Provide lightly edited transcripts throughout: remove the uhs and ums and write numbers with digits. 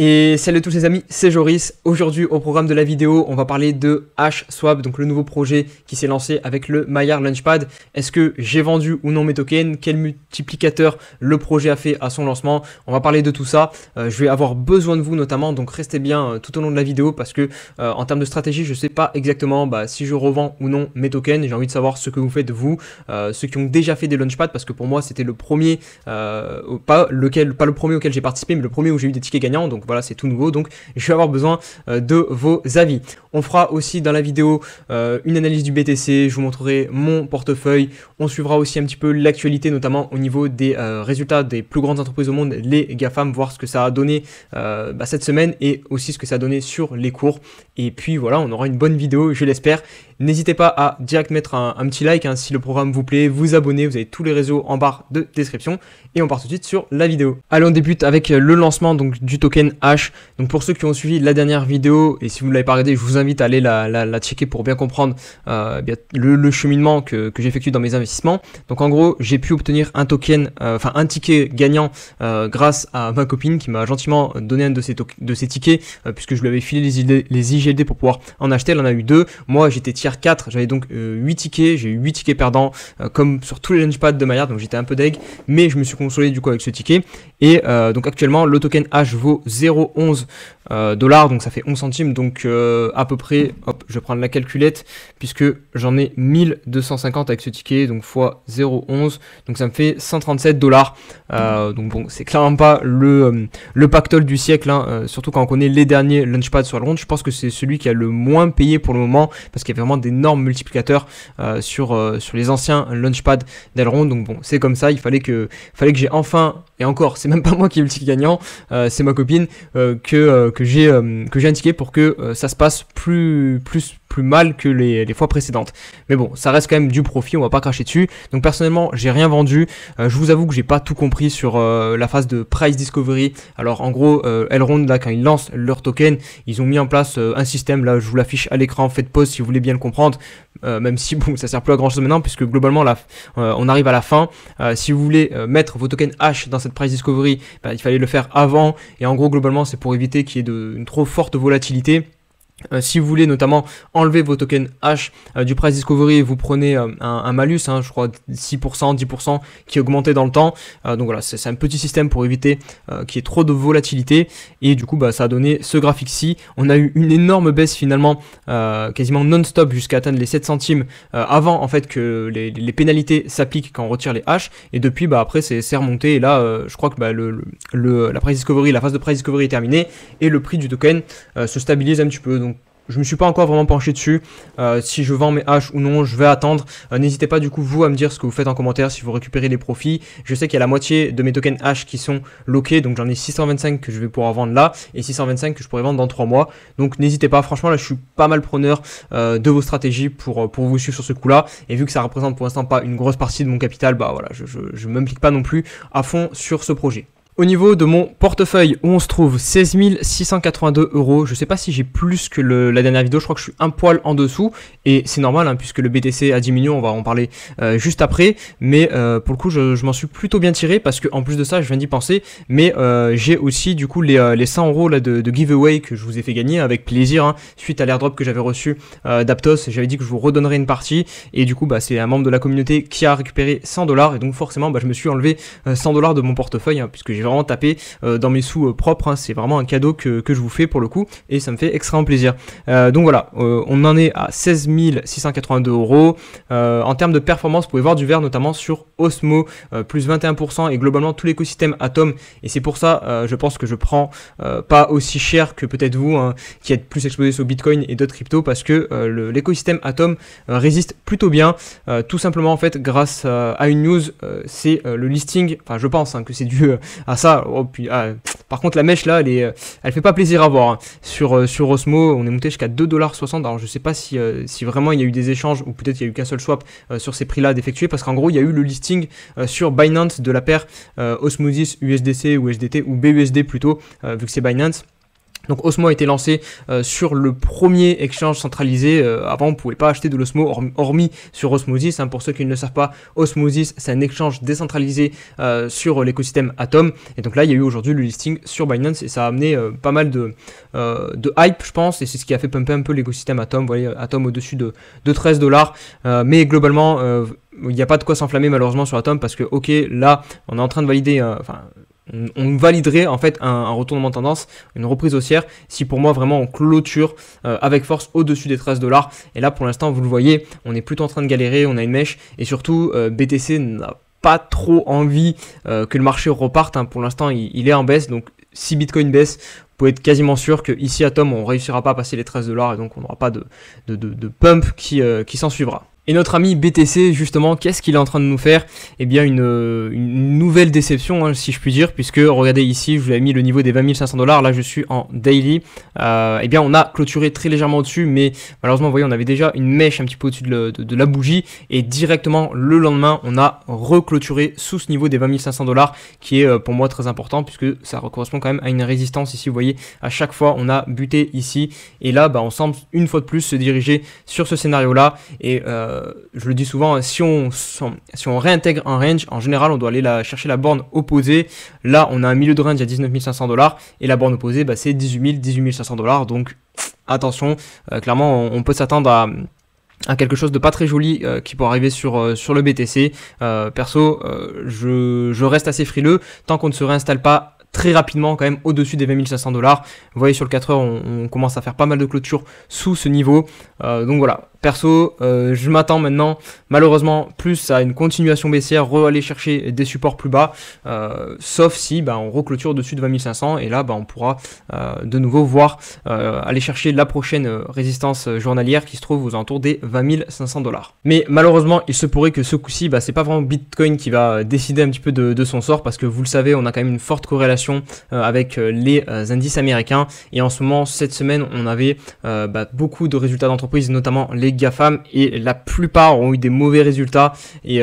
Et salut à tous les amis, c'est Joris. Aujourd'hui au programme de la vidéo, on va parler de HSwap, donc le nouveau projet qui s'est lancé avec le Maillard Launchpad. Est-ce que j'ai vendu ou non mes tokens? Quel multiplicateur le projet a fait à son lancement? On va parler de tout ça. Je vais avoir besoin de vous notamment, donc restez bien tout au long de la vidéo parce que en termes de stratégie, je ne sais pas exactement si je revends ou non mes tokens. J'ai envie de savoir ce que vous faites vous, ceux qui ont déjà fait des Launchpads, parce que pour moi c'était le premier, pas le premier auquel j'ai participé, mais le premier où j'ai eu des tickets gagnants. Donc voilà, c'est tout nouveau, donc je vais avoir besoin de vos avis. On fera aussi dans la vidéo une analyse du BTC, je vous montrerai mon portefeuille, on suivra aussi un petit peu l'actualité, notamment au niveau des résultats des plus grandes entreprises au monde, les GAFAM, voir ce que ça a donné cette semaine et aussi ce que ça a donné sur les cours. Et puis voilà, on aura une bonne vidéo, je l'espère. N'hésitez pas à direct mettre un petit like si le programme vous plaît, vous abonner, vous avez tous les réseaux en barre de description et on part tout de suite sur la vidéo. Allez, on débute avec le lancement donc du token H. Donc pour ceux qui ont suivi la dernière vidéo et si vous ne l'avez pas regardé, je vous invite à aller la checker pour bien comprendre le cheminement que j'effectue dans mes investissements. Donc en gros, j'ai pu obtenir un token, un ticket gagnant grâce à ma copine qui m'a gentiment donné un de ces tickets puisque je lui avais filé les IGLD pour pouvoir en acheter. Elle en a eu 2. Moi j'étais tier 4, j'avais donc 8 tickets, j'ai eu 8 tickets perdants comme sur tous les launchpads de Maillard, donc j'étais un peu deg, mais je me suis consolé du coup avec ce ticket. Et donc actuellement le token H vaut 0,11 $, donc ça fait 11 centimes, donc à peu près, hop, je vais prendre la calculette puisque j'en ai 1250 avec ce ticket, donc fois 0,11, donc ça me fait 137 $. Donc bon, c'est clairement pas le pactole du siècle, surtout quand on connaît les derniers launchpads sur Elrond. Je pense que c'est celui qui a le moins payé pour le moment parce qu'il y a vraiment d'énormes multiplicateurs sur les anciens launchpads d'Elrond. Donc bon, c'est comme ça, il fallait que j'ai enfin, et encore, c'est même pas moi qui ai le ticket gagnant, c'est ma copine, que j'ai un ticket pour que ça se passe plus mal que les fois précédentes. Mais bon, ça reste quand même du profit, on va pas cracher dessus. Donc personnellement, j'ai rien vendu. Je vous avoue que j'ai pas tout compris sur la phase de price discovery. Alors en gros, Elrond là, quand ils lancent leur token, ils ont mis en place un système. Là, je vous l'affiche à l'écran. Faites pause si vous voulez bien le comprendre. Même si bon, ça sert plus à grand chose maintenant puisque globalement là, on arrive à la fin. Si vous voulez mettre vos tokens H dans cette price discovery, il fallait le faire avant. Et en gros, globalement, c'est pour éviter qu'il y ait une trop forte volatilité. Si vous voulez notamment enlever vos tokens H du price discovery, vous prenez un malus, je crois 6%, 10% qui augmentait dans le temps. Donc voilà, c'est un petit système pour éviter qu'il y ait trop de volatilité. Et du coup, ça a donné ce graphique-ci. On a eu une énorme baisse finalement, quasiment non-stop jusqu'à atteindre les 7 centimes avant en fait que les pénalités s'appliquent quand on retire les H. Et depuis, après, c'est remonté. Et là, je crois que la phase de price discovery est terminée et le prix du token se stabilise un petit peu. Donc je me suis pas encore vraiment penché dessus, si je vends mes H ou non, je vais attendre. N'hésitez pas du coup vous à me dire ce que vous faites en commentaire si vous récupérez les profits. Je sais qu'il y a la moitié de mes tokens H qui sont loqués, donc j'en ai 625 que je vais pouvoir vendre là et 625 que je pourrais vendre dans 3 mois. Donc n'hésitez pas, franchement là je suis pas mal preneur de vos stratégies pour vous suivre sur ce coup là. Et vu que ça représente pour l'instant pas une grosse partie de mon capital, voilà, je m'implique pas non plus à fond sur ce projet. Au niveau de mon portefeuille où on se trouve 16 682 €, je sais pas si j'ai plus que la dernière vidéo, je crois que je suis un poil en dessous et c'est normal puisque le BTC a diminué, on va en parler juste après, mais pour le coup je m'en suis plutôt bien tiré parce que en plus de ça je viens d'y penser, mais j'ai aussi du coup les 100 € là de giveaway que je vous ai fait gagner avec plaisir suite à l'airdrop que j'avais reçu d'Aptos. J'avais dit que je vous redonnerais une partie et du coup c'est un membre de la communauté qui a récupéré 100 $ et donc forcément je me suis enlevé 100 $ de mon portefeuille puisque j'ai vraiment tapé dans mes sous propres, c'est vraiment un cadeau que je vous fais pour le coup et ça me fait extrêmement plaisir. Donc voilà, on en est à 16 682 €. En termes de performance, vous pouvez voir du vert notamment sur Osmo, plus 21% et globalement tout l'écosystème Atom, et c'est pour ça je pense que je prends pas aussi cher que peut-être vous qui êtes plus exposé sur Bitcoin et d'autres cryptos, parce que l'écosystème Atom résiste plutôt bien, tout simplement en fait grâce à une news, c'est le listing, je pense que c'est dû à ça. Par contre la mèche là elle fait pas plaisir à voir sur Osmo. On est monté jusqu'à 2,60 $. Alors je sais pas si vraiment il y a eu des échanges ou peut-être il y a eu qu'un seul swap sur ces prix là d'effectuer, parce qu'en gros il y a eu le listing sur Binance de la paire Osmosis USDC ou USDT ou BUSD plutôt, vu que c'est Binance. Donc Osmo a été lancé sur le premier exchange centralisé. Avant, on ne pouvait pas acheter de l'Osmo, hormis sur Osmosis. Hein. Pour ceux qui ne le savent pas, Osmosis, c'est un exchange décentralisé sur l'écosystème Atom. Et donc là, il y a eu aujourd'hui le listing sur Binance et ça a amené pas mal de hype, je pense. Et c'est ce qui a fait pumper un peu l'écosystème Atom. Vous voyez, Atom au-dessus de 13 $. Mais globalement, il n'y a pas de quoi s'enflammer malheureusement sur Atom parce que, ok, là, on est en train de valider... on validerait en fait un retournement de tendance, une reprise haussière, si pour moi vraiment on clôture avec force au-dessus des 13 $. Et là pour l'instant, vous le voyez, on est plutôt en train de galérer, on a une mèche, et surtout BTC n'a pas trop envie que le marché reparte. Hein. Pour l'instant, il est en baisse, donc si Bitcoin baisse, vous pouvez être quasiment sûr que ici à Atom, on ne réussira pas à passer les 13 $ et donc on n'aura pas de pump qui s'en suivra. Et notre ami BTC, justement, qu'est-ce qu'il est en train de nous faire? Eh bien, une nouvelle déception, hein, si je puis dire, puisque, regardez ici, je vous avais mis le niveau des 20 500 $, là je suis en daily. Eh bien, on a clôturé très légèrement au-dessus, mais malheureusement, vous voyez, on avait déjà une mèche un petit peu au-dessus de la bougie, et directement, le lendemain, on a reclôturé sous ce niveau des 20 500 $, qui est pour moi très important, puisque ça correspond quand même à une résistance. Ici, vous voyez, à chaque fois, on a buté ici, et là, on semble une fois de plus se diriger sur ce scénario-là, et je le dis souvent, si on réintègre un range, en général, on doit aller chercher la borne opposée. Là, on a un milieu de range à 19 500 $ et la borne opposée, c'est 18 500 $. Donc, attention, clairement, on peut s'attendre à quelque chose de pas très joli qui peut arriver sur le BTC. Perso, je reste assez frileux tant qu'on ne se réinstalle pas très rapidement quand même au-dessus des 20 500 $. Vous voyez sur le 4 heures, on commence à faire pas mal de clôtures sous ce niveau. Donc voilà. Perso, je m'attends maintenant, malheureusement, plus à une continuation baissière, aller chercher des supports plus bas, sauf si on reclôture au-dessus de 20 500 et là, on pourra de nouveau voir aller chercher la prochaine résistance journalière qui se trouve aux alentours des 20 500 $. Mais malheureusement, il se pourrait que ce coup-ci, c'est pas vraiment Bitcoin qui va décider un petit peu de son sort parce que vous le savez, on a quand même une forte corrélation avec les indices américains et en ce moment, cette semaine, on avait beaucoup de résultats d'entreprises, notamment les GAFAM, et la plupart ont eu des mauvais résultats et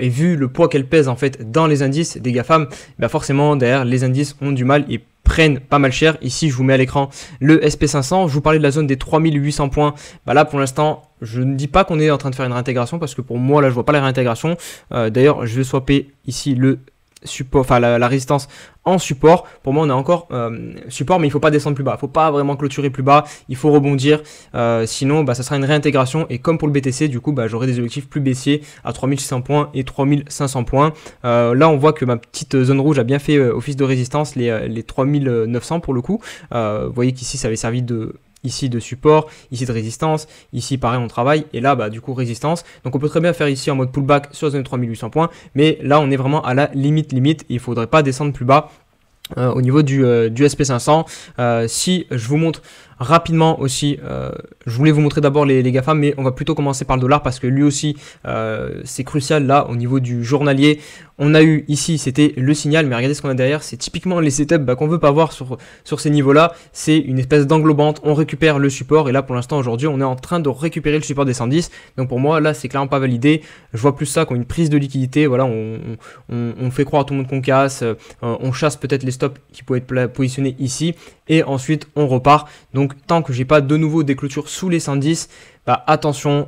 vu le poids qu'elles pèsent en fait dans les indices des GAFAM, forcément derrière les indices ont du mal et prennent pas mal cher. Ici je vous mets à l'écran le SP500, je vous parlais de la zone des 3800 points, là pour l'instant je ne dis pas qu'on est en train de faire une réintégration parce que pour moi là je vois pas la réintégration. D'ailleurs je vais swapper ici le support, la résistance en support. Pour moi on est encore support, mais il faut pas descendre plus bas, il faut pas vraiment clôturer plus bas, il faut rebondir, sinon ça sera une réintégration et comme pour le BTC du coup j'aurai des objectifs plus baissiers à 3600 points et 3500 points. Là on voit que ma petite zone rouge a bien fait office de résistance, les 3900 pour le coup. Vous voyez qu'ici ça avait servi ici de support, ici de résistance, ici pareil on travaille, et là du coup résistance. Donc on peut très bien faire ici en mode pullback sur la zone de 3800 points, mais là on est vraiment à la limite, il ne faudrait pas descendre plus bas. Au niveau du SP500, si je vous montre rapidement aussi, je voulais vous montrer d'abord les GAFAM, mais on va plutôt commencer par le dollar parce que lui aussi c'est crucial là au niveau du journalier. On a eu ici, c'était le signal, mais regardez ce qu'on a derrière, c'est typiquement les setups qu'on veut pas voir sur ces niveaux-là. C'est une espèce d'englobante, on récupère le support, et là pour l'instant aujourd'hui on est en train de récupérer le support des 110. Donc pour moi là c'est clairement pas validé. Je vois plus ça comme une prise de liquidité. Voilà, on fait croire à tout le monde qu'on casse, on chasse peut-être les stops qui pouvaient être positionnés ici, et ensuite on repart. Donc tant que j'ai pas de nouveau des clôtures sous les 110, attention,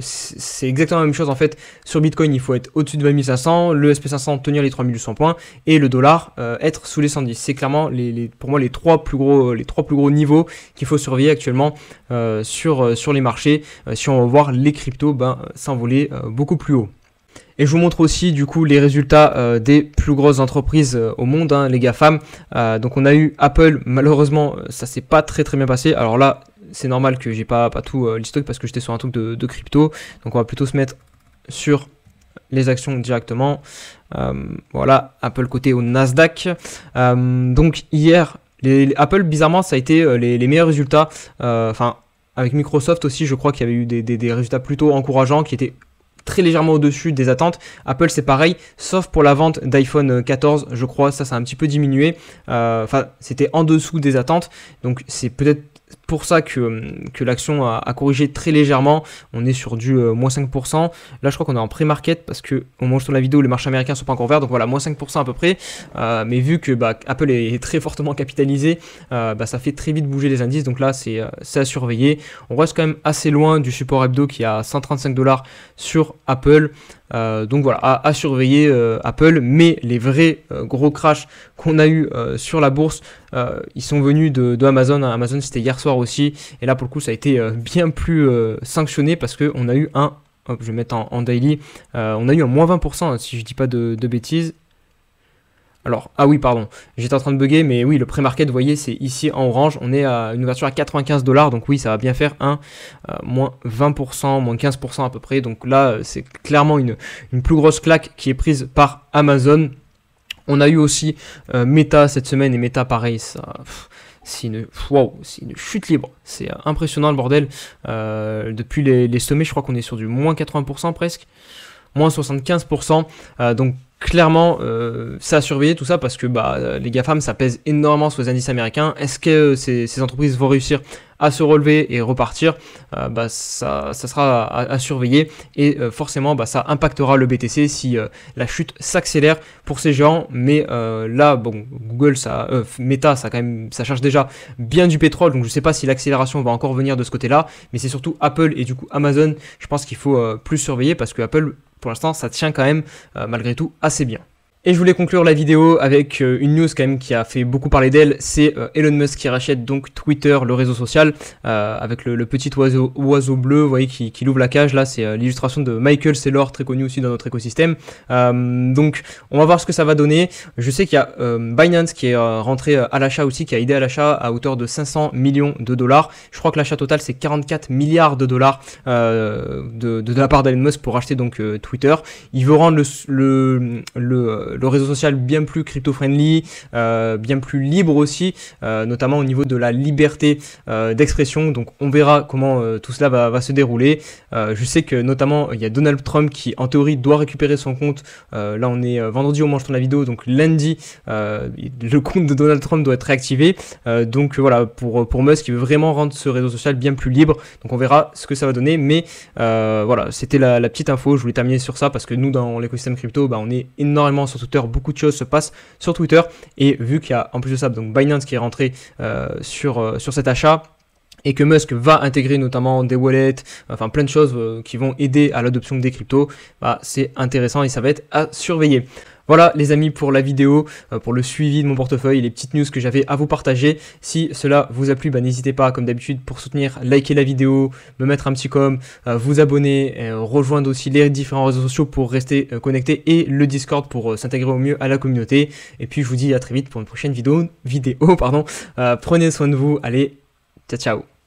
c'est exactement la même chose en fait. Sur Bitcoin, il faut être au-dessus de 20 500, le SP500 tenir les 3800 points et le dollar être sous les 110. C'est clairement pour moi les trois plus gros niveaux qu'il faut surveiller actuellement sur les marchés. Si on va voir les cryptos s'envoler beaucoup plus haut. Et je vous montre aussi du coup les résultats des plus grosses entreprises au monde, les GAFAM. Donc on a eu Apple, malheureusement ça s'est pas très bien passé. Alors là c'est normal que j'ai pas tout l'historique parce que j'étais sur un truc de crypto. Donc on va plutôt se mettre sur les actions directement. Voilà, Apple coté au Nasdaq. Donc hier, Apple bizarrement ça a été les meilleurs résultats. Avec Microsoft aussi je crois qu'il y avait eu des résultats plutôt encourageants qui étaient très légèrement au-dessus des attentes. Apple c'est pareil, sauf pour la vente d'iPhone 14, je crois, ça a un petit peu diminué. C'était en dessous des attentes, donc c'est peut-être pour ça que l'action a corrigé très légèrement. On est sur du moins 5%. Là, je crois qu'on est en pré-market parce que au moment où je tourne la vidéo, les marchés américains sont pas encore verts. Donc voilà, moins 5% à peu près. Mais vu que Apple est très fortement capitalisé, ça fait très vite bouger les indices. Donc là, c'est à surveiller. On reste quand même assez loin du support hebdo qui est à 135 $ sur Apple. Donc voilà, à surveiller Apple, mais les vrais gros crashs qu'on a eu sur la bourse, ils sont venus de Amazon. Amazon, c'était hier soir aussi, et là pour le coup ça a été bien plus sanctionné parce qu'on a eu je vais mettre en daily, on a eu un moins 20% si je dis pas de bêtises. Alors, ah oui, pardon, j'étais en train de bugger, mais oui, le pré-market, vous voyez, c'est ici en orange, on est à une ouverture à 95 $, donc oui, ça va bien faire moins 20%, moins 15% à peu près, donc là, c'est clairement une plus grosse claque qui est prise par Amazon. On a eu aussi Meta cette semaine, et Meta, pareil, c'est une chute libre, c'est impressionnant le bordel. Depuis les sommets, je crois qu'on est sur du moins 80% presque, moins 75%, donc clairement, ça a surveillé tout ça parce que les GAFAM, ça pèse énormément sur les indices américains. Est-ce que ces entreprises vont réussir à se relever et repartir? Ça sera à surveiller, et forcément ça impactera le BTC si la chute s'accélère pour ces géants. Mais là, bon, Google, Meta, ça cherche déjà bien du pétrole, donc je ne sais pas si l'accélération va encore venir de ce côté-là, mais c'est surtout Apple et du coup Amazon, je pense qu'il faut plus surveiller parce que Apple, pour l'instant, ça tient quand même malgré tout assez bien. Et je voulais conclure la vidéo avec une news quand même qui a fait beaucoup parler d'elle, c'est Elon Musk qui rachète donc Twitter, le réseau social, avec le petit oiseau bleu, vous voyez, qui ouvre la cage. Là, c'est l'illustration de Michael Saylor, très connu aussi dans notre écosystème. Donc, on va voir ce que ça va donner. Je sais qu'il y a Binance qui est rentré à l'achat aussi, qui a aidé à l'achat à hauteur de 500 millions $. Je crois que l'achat total, c'est 44 milliards $, de la part d'Elon Musk pour racheter donc Twitter. Il veut rendre le réseau social bien plus crypto-friendly, bien plus libre aussi, notamment au niveau de la liberté d'expression. Donc on verra comment tout cela va se dérouler. Je sais que notamment il y a Donald Trump qui en théorie doit récupérer son compte. Là on est vendredi au moment où je tourne la vidéo, donc lundi le compte de Donald Trump doit être réactivé. Donc voilà, pour Musk, il veut vraiment rendre ce réseau social bien plus libre. Donc on verra ce que ça va donner, mais voilà, c'était la petite info. Je voulais terminer sur ça parce que nous dans l'écosystème crypto, on est énormément sur Twitter, beaucoup de choses se passent sur Twitter, et vu qu'il y a en plus de ça donc Binance qui est rentré sur cet achat, et que Musk va intégrer notamment des wallets, enfin plein de choses qui vont aider à l'adoption des cryptos, c'est intéressant et ça va être à surveiller. Voilà les amis pour la vidéo, pour le suivi de mon portefeuille, les petites news que j'avais à vous partager. Si cela vous a plu, n'hésitez pas comme d'habitude pour soutenir, liker la vidéo, me mettre un petit com, vous abonner, rejoindre aussi les différents réseaux sociaux pour rester connecté, et le Discord pour s'intégrer au mieux à la communauté. Et puis je vous dis à très vite pour une prochaine vidéo. Prenez soin de vous, allez, ciao ciao.